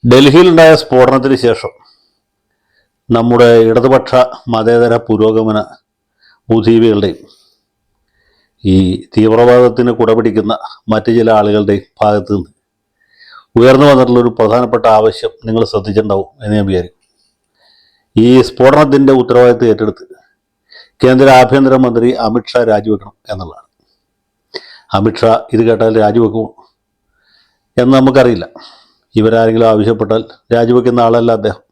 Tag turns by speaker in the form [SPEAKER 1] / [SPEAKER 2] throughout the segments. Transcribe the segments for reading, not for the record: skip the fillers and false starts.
[SPEAKER 1] ഡൽഹിയിലുണ്ടായ സ്ഫോടനത്തിന് ശേഷം നമ്മുടെ ഇടതുപക്ഷ മതേതര പുരോഗമന ബുദ്ധിജീവികളുടെയും ഈ തീവ്രവാദത്തിന് കുടപിടിക്കുന്ന മറ്റു ചില ആളുകളുടെയും ഭാഗത്തു നിന്ന് ഉയർന്നു വന്നിട്ടുള്ളൊരു പ്രധാനപ്പെട്ട ആവശ്യം നിങ്ങൾ ശ്രദ്ധിച്ചിട്ടുണ്ടാവും എന്ന് ഞാൻ വിചാരിക്കും. ഈ സ്ഫോടനത്തിൻ്റെ ഉത്തരവാദിത്വം ഏറ്റെടുത്ത് കേന്ദ്ര ആഭ്യന്തരമന്ത്രി അമിത്ഷാ രാജിവെക്കണം എന്നുള്ളതാണ്. അമിത്ഷാ ഇത് കേട്ടാൽ രാജിവെക്കുമോ എന്ന് നമുക്കറിയില്ല. ഇവരാരെങ്കിലും ആവശ്യപ്പെട്ടാൽ രാജിവെക്കുന്ന ആളല്ല അദ്ദേഹം.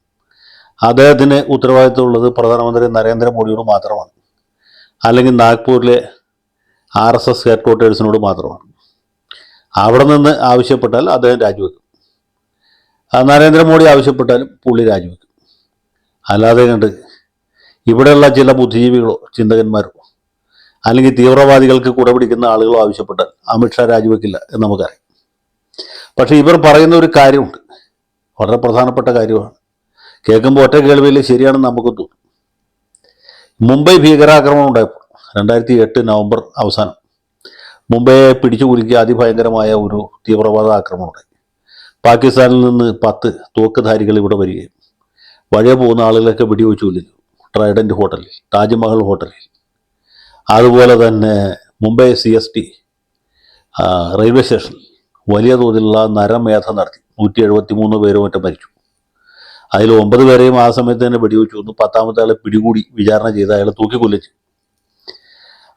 [SPEAKER 1] അദ്ദേഹത്തിന് ഉത്തരവാദിത്വമുള്ളത് പ്രധാനമന്ത്രി നരേന്ദ്രമോദിയോട് മാത്രമാണ്, അല്ലെങ്കിൽ നാഗ്പൂരിലെ RSS ഹെഡ്ക്വാർട്ടേഴ്സിനോട് മാത്രമാണ്. അവിടെ നിന്ന് ആവശ്യപ്പെട്ടാൽ അദ്ദേഹം രാജിവെക്കും. നരേന്ദ്രമോദി ആവശ്യപ്പെട്ടാലും പുള്ളി രാജിവെക്കും. അല്ലാതെ കണ്ട് ഇവിടെയുള്ള ചില ബുദ്ധിജീവികളോ ചിന്തകന്മാരോ അല്ലെങ്കിൽ തീവ്രവാദികൾക്ക് കുടപിടിക്കുന്ന ആളുകളോ ആവശ്യപ്പെട്ടാൽ അമിത്ഷാ രാജിവെക്കില്ല എന്ന് നമുക്കറിയാം. പക്ഷേ ഇവർ പറയുന്ന ഒരു കാര്യമുണ്ട്, വളരെ പ്രധാനപ്പെട്ട കാര്യമാണ്. കേൾക്കുമ്പോൾ ഒറ്റ കേൾവിയിൽ ശരിയാണെന്ന് നമുക്ക് തോന്നും. മുംബൈ ഭീകരാക്രമണം ഉണ്ടായപ്പോൾ 2008 നവംബർ അവസാനം മുംബൈയെ പിടിച്ചു കുലുക്കിയ അതിഭയങ്കരമായ ഒരു തീവ്രവാദ ആക്രമണം ഉണ്ടായി. പാകിസ്ഥാനിൽ നിന്ന് 10 തോക്കുധാരികൾ ഇവിടെ വരികയും വഴിയെ പോകുന്ന ആളുകളൊക്കെ വെടിവെച്ചു കൊല്ലുന്നു. ട്രൈഡൻറ്റ് ഹോട്ടലിൽ, താജ്മഹൽ ഹോട്ടലിൽ, അതുപോലെ തന്നെ മുംബൈ CST റെയിൽവേ സ്റ്റേഷനിൽ വലിയ തോതിലുള്ള നരമേധം നടത്തി. 173 പേരും മറ്റും മരിച്ചു. അതിൽ 9 പേരെയും ആ സമയത്ത് തന്നെ വെടിവെച്ചു കൊന്നു. 10ാമത്തെ ആളെ പിടികൂടി വിചാരണ ചെയ്ത് അയാളെ തൂക്കിക്കൊല്ലിച്ചു.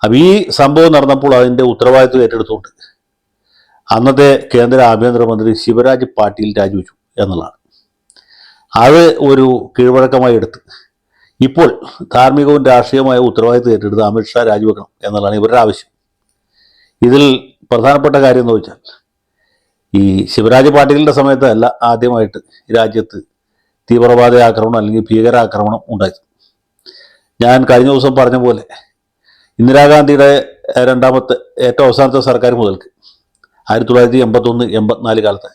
[SPEAKER 1] അപ്പം ഈ സംഭവം നടന്നപ്പോൾ അതിൻ്റെ ഉത്തരവാദിത്വം ഏറ്റെടുത്തുകൊണ്ട് അന്നത്തെ കേന്ദ്ര ആഭ്യന്തരമന്ത്രി ശിവരാജ് പാട്ടീൽ രാജിവെച്ചു എന്നുള്ളതാണ്. അത് ഒരു കീഴ്വഴക്കമായി എടുത്ത് ഇപ്പോൾ ധാർമ്മികവും രാഷ്ട്രീയമായ ഉത്തരവാദിത്വം ഏറ്റെടുത്ത് അമിത്ഷാ രാജിവെക്കണം എന്നുള്ളതാണ് ഇവരുടെ ആവശ്യം. ഇതിൽ പ്രധാനപ്പെട്ട കാര്യം എന്ന് വെച്ചാൽ ഈ ശിവരാജ് പാട്ടീലിൻ്റെ സമയത്തല്ല ആദ്യമായിട്ട് രാജ്യത്ത് തീവ്രവാദ ആക്രമണം അല്ലെങ്കിൽ ഭീകരാക്രമണം ഉണ്ടായത്. ഞാൻ കഴിഞ്ഞ ദിവസം പറഞ്ഞ പോലെ ഇന്ദിരാഗാന്ധിയുടെ രണ്ടാമത്തെ ഏറ്റവും അവസാനത്തെ സർക്കാർ മുതൽക്ക് 1981-84 കാലത്ത്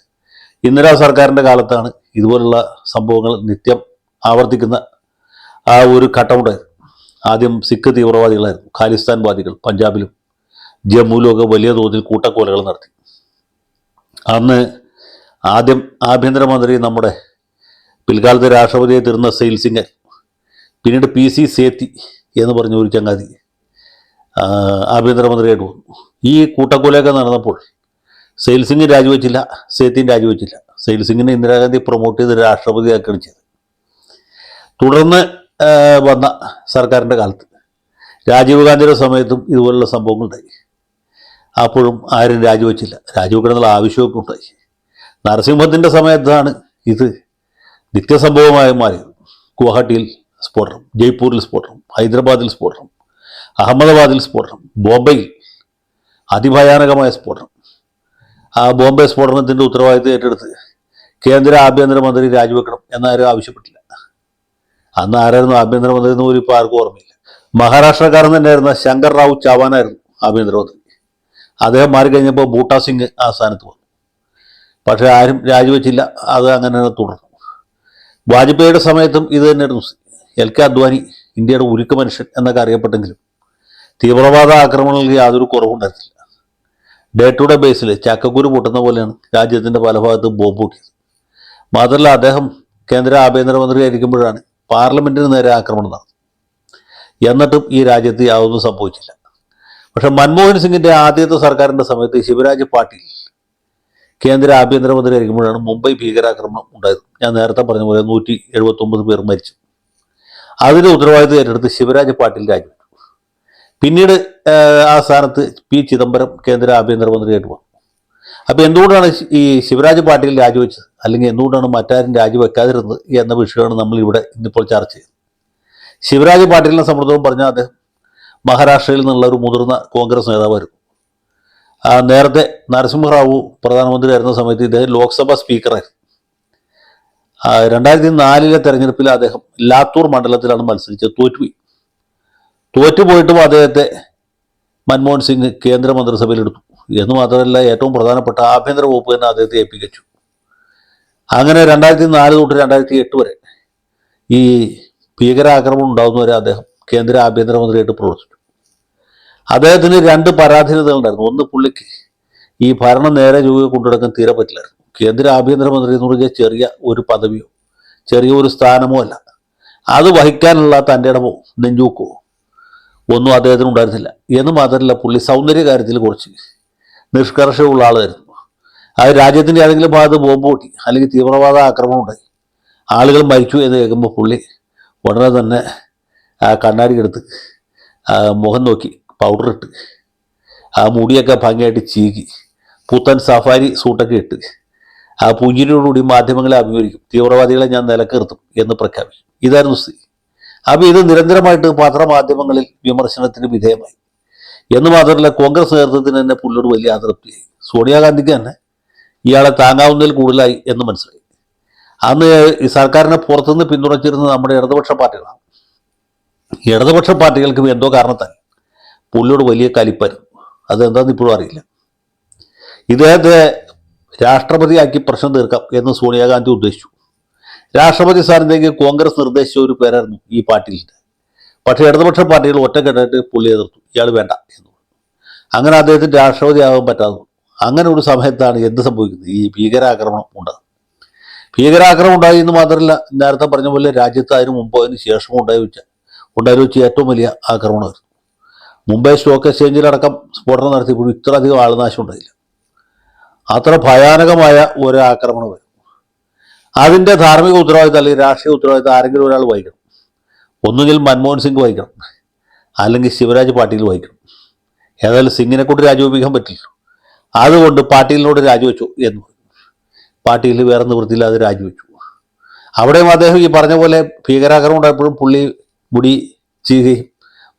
[SPEAKER 1] ഇന്ദിരാ സർക്കാരിൻ്റെ കാലത്താണ് ഇതുപോലുള്ള സംഭവങ്ങൾ നിത്യം ആവർത്തിക്കുന്ന ആ ഒരു ഘട്ടമുണ്ടായിരുന്നു. ആദ്യം സിഖ് തീവ്രവാദികളായിരുന്നു, ഖാലിസ്ഥാൻവാദികൾ പഞ്ചാബിലും ജമ്മുവിലുമൊക്കെ വലിയ തോതിൽ കൂട്ടക്കൊലകൾ നടത്തി. അന്ന് ആദ്യം ആഭ്യന്തരമന്ത്രി നമ്മുടെ പിൽക്കാലത്ത് രാഷ്ട്രപതിയെ തീർന്ന സെയിൽ സിംഗ്, പിന്നീട് PC സേത്തി എന്ന് പറഞ്ഞ ഒരു ചങ്ങാതി ആഭ്യന്തരമന്ത്രിയായിട്ട് വന്നു. ഈ കൂട്ടക്കൊലയൊക്കെ നടന്നപ്പോൾ സെയിൽ സിംഗ് രാജിവെച്ചില്ല, സേത്തിയും രാജിവെച്ചില്ല. സെയിൽ സിംഗിനെ ഇന്ദിരാഗാന്ധി പ്രൊമോട്ട് ചെയ്ത് രാഷ്ട്രപതിയാക്കുകയാണ് ചെയ്തത്. തുടർന്ന് വന്ന സർക്കാരിൻ്റെ കാലത്ത് രാജീവ് ഗാന്ധിയുടെ സമയത്തും ഇതുപോലുള്ള സംഭവങ്ങളുണ്ടായി. അപ്പോഴും ആരും രാജിവെച്ചില്ല. രാജിവെക്കണമെന്നുള്ള ആവശ്യമൊക്കെ ഉണ്ടായി. നരസിംഹത്തിൻ്റെ സമയത്താണ് ഇത് നിത്യസംഭവമായി മാറിയത്. ഗുവാഹട്ടിയിൽ സ്ഫോടനം, ജയ്പൂരിൽ സ്ഫോടനം, ഹൈദരാബാദിൽ സ്ഫോടനം, അഹമ്മദാബാദിൽ സ്ഫോടനം, ബോംബെയിൽ അതിഭയാനകമായ സ്ഫോടനം. ആ ബോംബെ സ്ഫോടനത്തിൻ്റെ ഉത്തരവാദിത്വം ഏറ്റെടുത്ത് കേന്ദ്ര ആഭ്യന്തരമന്ത്രി രാജിവെക്കണം എന്നാരും ആവശ്യപ്പെട്ടില്ല. അന്ന് ആരായിരുന്നു ആഭ്യന്തരമന്ത്രി എന്ന് പോലും ഇപ്പോൾ ആർക്കും ഓർമ്മയില്ല. മഹാരാഷ്ട്രക്കാരൻ തന്നെയായിരുന്ന ശങ്കർ റാവു ചവാനായിരുന്നു ആഭ്യന്തരമന്ത്രി. അദ്ദേഹം മാറിക്കഴിഞ്ഞപ്പോൾ ബൂട്ടാ സിംഗ് ആ സ്ഥാനത്ത് വന്നു. പക്ഷേ ആരും രാജിവെച്ചില്ല, അത് അങ്ങനെ തുടർന്നു. വാജ്പേയിയുടെ സമയത്തും ഇത് തന്നെയായിരുന്നു. LK അദ്വാനി ഇന്ത്യയുടെ ഉരുക്ക് മനുഷ്യൻ എന്നൊക്കെ അറിയപ്പെട്ടെങ്കിലും തീവ്രവാദ ആക്രമണങ്ങൾക്ക് യാതൊരു കുറവുണ്ടായിരുന്നില്ല. ഡേ ടു ഡേ ബേസിൽ ചക്കക്കുരു പൊട്ടുന്ന പോലെയാണ് രാജ്യത്തിൻ്റെ പല ഭാഗത്തും ബോംബ് പൊട്ടിയത്. മാത്രമല്ല അദ്ദേഹം കേന്ദ്ര ആഭ്യന്തരമന്ത്രി ആയിരിക്കുമ്പോഴാണ് പാർലമെൻറ്റിന് നേരെ ആക്രമണം നടന്നത്. എന്നിട്ടും ഈ രാജ്യത്ത് യാതൊന്നും സംഭവിച്ചില്ല. പക്ഷെ മൻമോഹൻ സിംഗിൻ്റെ ആദ്യത്തെ സർക്കാരിൻ്റെ സമയത്ത് ശിവരാജ് പാട്ടീൽ കേന്ദ്ര ആഭ്യന്തരമന്ത്രി ആയിരിക്കുമ്പോഴാണ് മുംബൈ ഭീകരാക്രമണം ഉണ്ടായത്. ഞാൻ നേരത്തെ പറഞ്ഞ പോലെ 179 പേർ മരിച്ചു. അതിൻ്റെ ഉത്തരവാദിത്വം ഏറ്റെടുത്ത് ശിവരാജ് പാട്ടീൽ രാജിവെച്ചു. പിന്നീട് ആ സ്ഥാനത്ത് P ചിദംബരം കേന്ദ്ര ആഭ്യന്തരമന്ത്രിയായിട്ട് വന്നു. അപ്പോൾ എന്തുകൊണ്ടാണ് ഈ ശിവരാജ് പാട്ടീൽ രാജിവെച്ചത്, അല്ലെങ്കിൽ എന്തുകൊണ്ടാണ് മറ്റാരും രാജിവെക്കാതിരുന്നത് എന്ന വിഷയമാണ് നമ്മളിവിടെ ഇന്നിപ്പോൾ ചർച്ച ചെയ്യുന്നത്. ശിവരാജ് പാട്ടീലിനെ സംബന്ധിച്ചിടത്തോളം പറഞ്ഞാൽ അദ്ദേഹം മഹാരാഷ്ട്രയിൽ നിന്നുള്ള ഒരു മുതിർന്ന കോൺഗ്രസ് നേതാവായിരുന്നു. നേരത്തെ നരസിംഹറാവു പ്രധാനമന്ത്രിയായിരുന്ന സമയത്ത് ഇദ്ദേഹം ലോക്സഭാ സ്പീക്കറായിരുന്നു. 2004 തെരഞ്ഞെടുപ്പിൽ അദ്ദേഹം ലാത്തൂർ മണ്ഡലത്തിലാണ് മത്സരിച്ചത്. തോറ്റുപോയിട്ടും അദ്ദേഹത്തെ മൻമോഹൻ സിംഗ് കേന്ദ്രമന്ത്രിസഭയിൽ എടുത്തു. എന്ന് മാത്രമല്ല ഏറ്റവും പ്രധാനപ്പെട്ട ആഭ്യന്തര വകുപ്പ് തന്നെ അദ്ദേഹത്തെ ഏൽപ്പിച്ചു. അങ്ങനെ 2004 തൊട്ട് 2008 വരെ ഈ ഭീകരാക്രമണം ഉണ്ടാകുന്നവരെ അദ്ദേഹം കേന്ദ്ര ആഭ്യന്തരമന്ത്രിയായിട്ട് പ്രവർത്തിച്ചു. അദ്ദേഹത്തിന് 2 പരാധീനതകളുണ്ടായിരുന്നു. ഒന്ന്, പുള്ളിക്ക് ഈ ഭരണം നേരെ ചൊവ്വെ കൊണ്ടുനടക്കാൻ തീരെ പറ്റില്ലായിരുന്നു. കേന്ദ്ര ആഭ്യന്തരമന്ത്രി എന്ന് പറഞ്ഞാൽ ചെറിയ ഒരു പദവിയോ ചെറിയ ഒരു സ്ഥാനമോ അല്ല. അത് വഹിക്കാനുള്ള തൻ്റെ ഇടമോ നെഞ്ചൂക്കോ ഒന്നും അദ്ദേഹത്തിന് ഉണ്ടായിരുന്നില്ല. എന്ന് മാത്രമല്ല, പുള്ളി സൗന്ദര്യ കാര്യത്തിൽ കുറച്ച് നിഷ്കർഷമുള്ള ആളായിരുന്നു. അത് രാജ്യത്തിൻ്റെ ഏതെങ്കിലും ഭാഗത്ത് ബോംബ് പൊട്ടി അല്ലെങ്കിൽ തീവ്രവാദ ആക്രമണം ഉണ്ടായി, ആളുകൾ മരിച്ചു എന്ന് കേൾക്കുമ്പോൾ പുള്ളി ഉടനെ തന്നെ കണ്ണാടി എടുത്ത് മുഖം നോക്കി പൗഡർ ഇട്ട് മുടിയൊക്കെ ഭംഗിയായിട്ട് ചീകി പുത്തൻ സഫാരി സൂട്ടൊക്കെ ഇട്ട് പുഞ്ചിരിയോടുകൂടി മാധ്യമങ്ങളെ അഭിമുഖീകരിക്കും. തീവ്രവാദികളെ ഞാൻ നിലനിർത്തും എന്ന് പ്രഖ്യാപിക്കും. ഇതായിരുന്നു സ്ഥിതി. അപ്പോൾ ഇത് നിരന്തരമായിട്ട് പത്രമാധ്യമങ്ങളിൽ വിമർശനത്തിന് വിധേയമായി. എന്ന് മാത്രമല്ല, കോൺഗ്രസ് നേതൃത്വത്തിന് തന്നെ പുള്ളിയോട് വലിയ അതൃപ്തിയായി. സോണിയാഗാന്ധിക്ക് തന്നെ ഇയാളെ താങ്ങാവുന്നതിൽ കൂടുതലായി എന്ന് മനസ്സിലായി. അന്ന് ഈ സർക്കാരിനെ പുറത്തുനിന്ന് പിന്തുണച്ചിരുന്നത് നമ്മുടെ ഇടതുപക്ഷ പാർട്ടികളാണ്. ഇടതുപക്ഷ പാർട്ടികൾക്ക് എന്തോ കാരണത്താൽ പുള്ളിയോട് വലിയ കലിപ്പായിരുന്നു. അതെന്താണെന്ന് ഇപ്പോഴും അറിയില്ല. ഇദ്ദേഹത്തെ രാഷ്ട്രപതിയാക്കി പ്രശ്നം തീർക്കാം എന്ന് സോണിയാഗാന്ധി ഉദ്ദേശിച്ചു. രാഷ്ട്രപതി സ്ഥാനത്തേക്ക് കോൺഗ്രസ് നിർദ്ദേശിച്ച ഒരു പേരായിരുന്നു ഈ പാർട്ടിയിലിൻ്റെ. പക്ഷേ ഇടതുപക്ഷ പാർട്ടികൾ ഒറ്റക്കെട്ടായിട്ട് പുള്ളി എതിർത്തു. ഇയാൾ വേണ്ട എന്ന്. അങ്ങനെ അദ്ദേഹത്തിന് രാഷ്ട്രപതിയാകാൻ പറ്റാതെ. അങ്ങനെ ഒരു സമയത്താണ് എന്ത് സംഭവിക്കുന്നത്? ഈ ഭീകരാക്രമണം ഉണ്ടാകും. ഭീകരാക്രമണം ഉണ്ടായി എന്ന് മാത്രമല്ല, നേരത്തെ പറഞ്ഞ പോലെ രാജ്യത്ത് അതിന് മുമ്പോ അതിന് ശേഷമോ ഉണ്ടായി വെച്ച ഏറ്റവും വലിയ ആക്രമണമായിരുന്നു. മുംബൈ സ്റ്റോക്ക് എക്സ്ചേഞ്ചിലടക്കം സ്ഫോടനം നടത്തിയപ്പോഴും ഇത്രയധികം ആൾനാശം ഉണ്ടായില്ല. അത്ര ഭയാനകമായ ഒരു ആക്രമണമായിരുന്നു. അതിൻ്റെ ധാർമ്മിക ഉത്തരവാദിത്തം അല്ലെങ്കിൽ രാഷ്ട്രീയ ഉത്തരവാദിത്തം ആരെങ്കിലും ഒരാൾ വഹിക്കണം. ഒന്നുകിൽ മൻമോഹൻ സിംഗ് വഹിക്കണം, അല്ലെങ്കിൽ ശിവരാജ് പാട്ടീൽ വഹിക്കണം. ഏതായാലും സിംഗിനെ കൊണ്ട് രാജിവെപ്പിക്കാൻ പറ്റില്ല. അതുകൊണ്ട് പാട്ടീലിനോട് രാജിവെച്ചു എന്ന് പറഞ്ഞു. പാട്ടീൽ വേറെ നിവൃത്തിയിൽ അത് രാജിവെച്ചു. അവിടെയും അദ്ദേഹം ഈ പറഞ്ഞ പോലെ ഭീകരാക്രമണം ഉണ്ടായപ്പോഴും പുള്ളി മുടി ചീകുകയും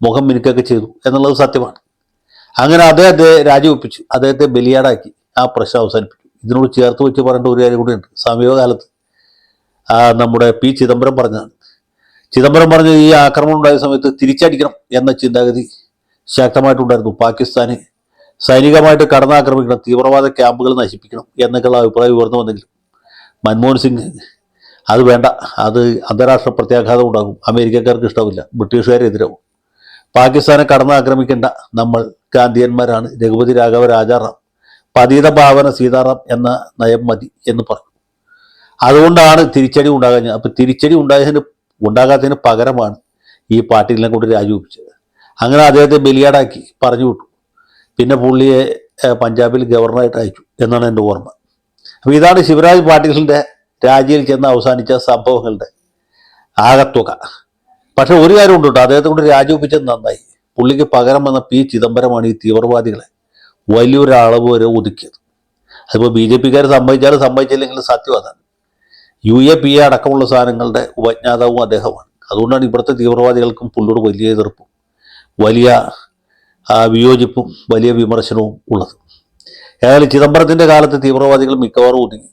[SPEAKER 1] മുഖം മിനുക്കൊക്കെ ചെയ്തു എന്നുള്ളത് സത്യമാണ്. അങ്ങനെ അദ്ദേഹത്തെ രാജിവെപ്പിച്ചു, അദ്ദേഹത്തെ ബലിയാടാക്കി ആ പ്രശ്നം അവസാനിപ്പിച്ചു. ഇതിനോട് ചേർത്ത് വെച്ച് പറയേണ്ട ഒരു കാര്യം കൂടിയുണ്ട്. സമീപകാലത്ത് നമ്മുടെ പി ചിദംബരം പറഞ്ഞതാണ്. ചിദംബരം പറഞ്ഞ ഈ ആക്രമണം ഉണ്ടായ സമയത്ത് തിരിച്ചടിക്കണം എന്ന ചിന്താഗതി ശക്തമായിട്ടുണ്ടായിരുന്നു. പാകിസ്ഥാന് സൈനികമായിട്ട് കടന്നാക്രമിക്കണം, തീവ്രവാദ ക്യാമ്പുകൾ നശിപ്പിക്കണം എന്നൊക്കെയുള്ള അഭിപ്രായം ഉയർന്നു വന്നെങ്കിലും മൻമോഹൻ സിംഗ് അത് വേണ്ട, അത് അന്താരാഷ്ട്ര പ്രത്യാഘാതം ഉണ്ടാകും, അമേരിക്കക്കാർക്ക് ഇഷ്ടമില്ല, ബ്രിട്ടീഷുകാരെതിരാവും, പാകിസ്ഥാനെ കടന്നാക്രമിക്കേണ്ട, നമ്മൾ ഗാന്ധിയന്മാരാണ്, രഘുപതി രാഘവ രാജാറാം, പതീത ഭാവന സീതാറാം എന്ന നയം മതി എന്ന് പറഞ്ഞു. അതുകൊണ്ടാണ് തിരിച്ചടി ഉണ്ടാകാൻ. അപ്പം തിരിച്ചടി ഉണ്ടാകാത്തതിന് പകരമാണ് ഈ പാർട്ടികളെ കൊണ്ട് രാജിവെപ്പിച്ചത്. അങ്ങനെ അദ്ദേഹത്തെ ബലിയാടാക്കി പറഞ്ഞു വിട്ടു. പിന്നെ പുള്ളിയെ പഞ്ചാബിൽ ഗവർണറായിട്ട് അയച്ചു എന്നാണ് എൻ്റെ ഓർമ്മ. അപ്പോൾ ഇതാണ് ശിവരാജ് പാട്ടീലിൻ്റെ രാജിയിൽ ചെന്ന് അവസാനിച്ച സംഭവങ്ങളുടെ ആകത്തുക. പക്ഷെ ഒരു കാര്യമുണ്ട് കേട്ടോ, അദ്ദേഹത്തെ കൊണ്ട് രാജിവെപ്പിച്ചത് നന്നായി. പുള്ളിക്ക് പകരം വന്ന പി ചിദംബരമാണ് ഈ തീവ്രവാദികളെ വലിയൊരളവ് വരെ ഒതുക്കിയത്. അതിപ്പോൾ BJP-കാർ സമ്മതിച്ചില്ലെങ്കിലും സത്യം അതാണ്. UAPA അടക്കമുള്ള സാധനങ്ങളുടെ ഉപജ്ഞാതാവും അദ്ദേഹമാണ്. അതുകൊണ്ടാണ് ഇവിടുത്തെ തീവ്രവാദികൾക്കും പുള്ളിയോട് വലിയ എതിർപ്പും വലിയ വിയോജിപ്പും വലിയ വിമർശനവും ഉള്ളത്. ഏതായാലും ചിദംബരത്തിൻ്റെ കാലത്ത് തീവ്രവാദികൾ മിക്കവാറും ഒതുങ്ങി.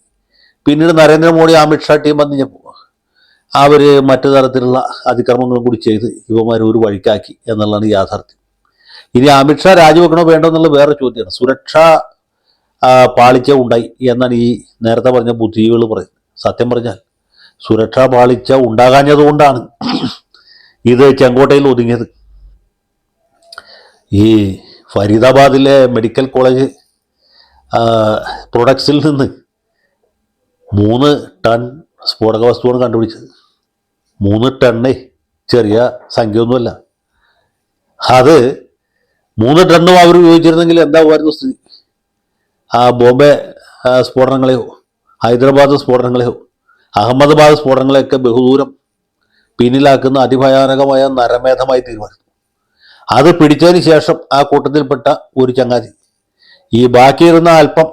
[SPEAKER 1] പിന്നീട് നരേന്ദ്രമോദി അമിത്ഷാ ടീം വന്നിഞ്ഞപ്പോൾ അവർ മറ്റു തരത്തിലുള്ള അതിക്രമങ്ങളും കൂടി ചെയ്ത് ഇവന്മാർ ഒരു വഴിക്കാക്കി എന്നുള്ളതാണ് യാഥാർത്ഥ്യം. ഇനി അമിത്ഷാ രാജിവെക്കണോ വേണ്ടോ എന്നുള്ള വേറെ ചോദ്യമാണ്. സുരക്ഷാ പാളിച്ച ഉണ്ടായി എന്നാണ് ഈ നേരത്തെ പറഞ്ഞ ബുദ്ധിജീവികൾ പറയുന്നത്. സത്യം പറഞ്ഞാൽ സുരക്ഷാ പാളിച്ച ഉണ്ടാകാഞ്ഞതുകൊണ്ടാണ് ഇത് ചെങ്കോട്ടയിൽ ഒതുങ്ങിയത്. ഈ ഫരീദാബാദിലെ മെഡിക്കൽ കോളേജ് പ്രൊഡക്ട്സിൽ നിന്ന് 3 ടൺ സ്ഫോടക വസ്തുവാണ് കണ്ടുപിടിച്ചത്. 3 ടണ്ണേ ചെറിയ സംഖ്യയൊന്നുമല്ല. അത് 3 ടണ്ണും അവർ ഉപയോഗിച്ചിരുന്നെങ്കിൽ എന്താകുമായിരുന്നു സ്ഥിതി? ബോംബെ സ്ഫോടനങ്ങളെയോ ഹൈദരാബാദ് സ്ഫോടനങ്ങളെയോ അഹമ്മദാബാദ് സ്ഫോടനങ്ങളെയൊക്കെ ബഹുദൂരം പിന്നിലാക്കുന്ന അതിഭയാനകമായ നരമേധമായി തീരുമാനിച്ചു. അത് പിടിച്ചതിന് ശേഷം ആ കൂട്ടത്തിൽപ്പെട്ട ഒരു ചങ്ങാതി ഈ ബാക്കിയിരുന്ന അല്പം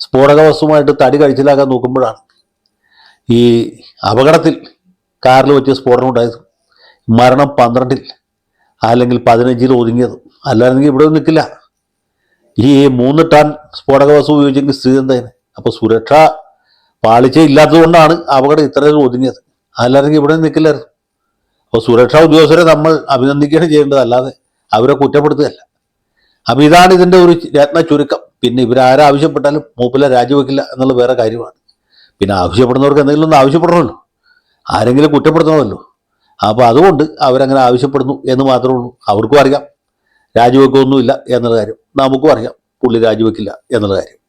[SPEAKER 1] സ്ഫോടക വസ്തുവുമായിട്ട് തടി കഴിച്ചിലാക്കാൻ നോക്കുമ്പോഴാണ് ഈ അപകടത്തിൽ കാറിൽ വെച്ച് സ്ഫോടനം ഉണ്ടായത്. മരണം 12 അല്ലെങ്കിൽ 15 ഒതുങ്ങിയത്. അല്ലായിരുന്നെങ്കിൽ ഇവിടെ നിൽക്കില്ല. ഈ 3 ടൺ സ്ഫോടക വസ്തു ഉപയോഗിച്ചെങ്കിൽ സ്ഥിതി എന്തായാലും. അപ്പോൾ സുരക്ഷാ പാളിച്ച ഇല്ലാത്തതുകൊണ്ടാണ് അപകടം ഇത്രയും ഒതുങ്ങിയത്. അല്ലായിരുന്നെങ്കിൽ ഇവിടെ നിൽക്കില്ലായിരുന്നു. അപ്പോൾ സുരക്ഷാ ഉദ്യോഗസ്ഥരെ നമ്മൾ അഭിനന്ദിക്കുകയാണ് ചെയ്യേണ്ടത്, അല്ലാതെ അവരെ കുറ്റപ്പെടുത്തുകയല്ല. അപ്പോൾ ഇതാണ് ഇതിൻ്റെ ഒരു രത്ന ചുരുക്കം. പിന്നെ ഇവരാരാവശ്യപ്പെട്ടാലും മൂപ്പിലെ രാജിവെക്കില്ല എന്നുള്ള വേറെ കാര്യമാണ്. പിന്നെ ആവശ്യപ്പെടുന്നവർക്ക് എന്തെങ്കിലും ഒന്ന് ആവശ്യപ്പെടണമല്ലോ, ആരെങ്കിലും കുറ്റപ്പെടുത്തണമല്ലോ. അപ്പോൾ അതുകൊണ്ട് അവരങ്ങനെ ആവശ്യപ്പെടുന്നു എന്ന് മാത്രമേ ഉള്ളൂ. അവർക്കും അറിയാം രാജിവെക്കൊന്നുമില്ല എന്നുള്ള കാര്യം, നമുക്കും അറിയാം പുള്ളി രാജിവെക്കില്ല എന്നുള്ള കാര്യം.